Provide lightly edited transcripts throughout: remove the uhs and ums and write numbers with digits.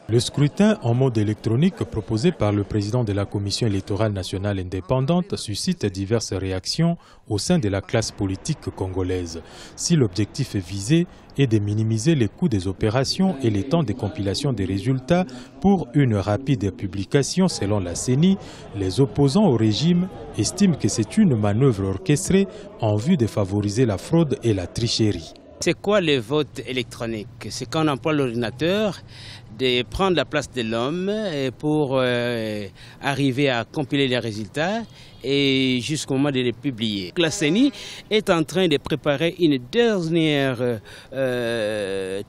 Le scrutin en mode électronique proposé par le président de la Commission électorale nationale indépendante suscite diverses réactions au sein de la classe politique congolaise. Si l'objectif visé est de minimiser les coûts des opérations et les temps de compilation des résultats pour une rapide publication selon la CENI, les opposants au régime estiment que c'est une manœuvre orchestrée en vue de favoriser la fraude et la tricherie. C'est quoi le vote électronique? C'est quand on emploie l'ordinateur de prendre la place de l'homme pour arriver à compiler les résultats et jusqu'au moment de les publier. La CENI est en train de préparer une dernière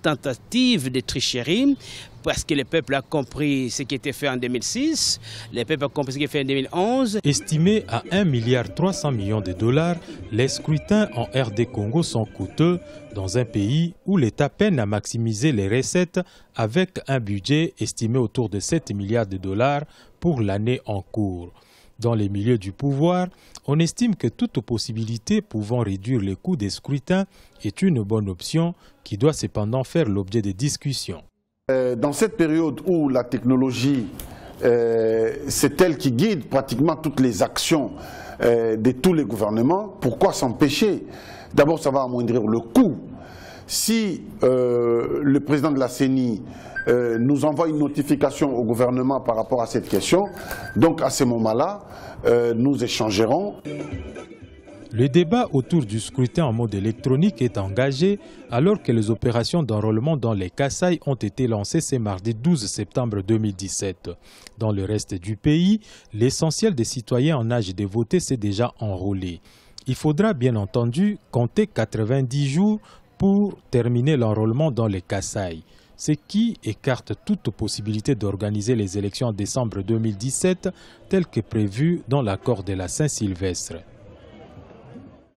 tentative de tricherie parce que le peuple a compris ce qui était fait en 2006, le peuple a compris ce qui est fait en 2011. Estimé à 1,3 milliard de dollars, les scrutins en RD Congo sont coûteux dans un pays où l'État peine à maximiser les recettes avec un budget estimé autour de 7 milliards de dollars pour l'année en cours. Dans les milieux du pouvoir, on estime que toute possibilité pouvant réduire les coûts des scrutins est une bonne option qui doit cependant faire l'objet de discussions. Dans cette période où la technologie, c'est elle qui guide pratiquement toutes les actions de tous les gouvernements, pourquoi s'empêcher? D'abord, ça va amoindrir le coût. Si le président de la CENI nous envoie une notification au gouvernement par rapport à cette question, donc à ce moment-là, nous échangerons. Le débat autour du scrutin en mode électronique est engagé alors que les opérations d'enrôlement dans les Kasaï ont été lancées ce mardi 12 septembre 2017. Dans le reste du pays, l'essentiel des citoyens en âge de voter s'est déjà enrôlé. Il faudra bien entendu compter 90 jours pour terminer l'enrôlement dans les Kasaï, ce qui écarte toute possibilité d'organiser les élections en décembre 2017 telles que prévues dans l'accord de la Saint-Sylvestre.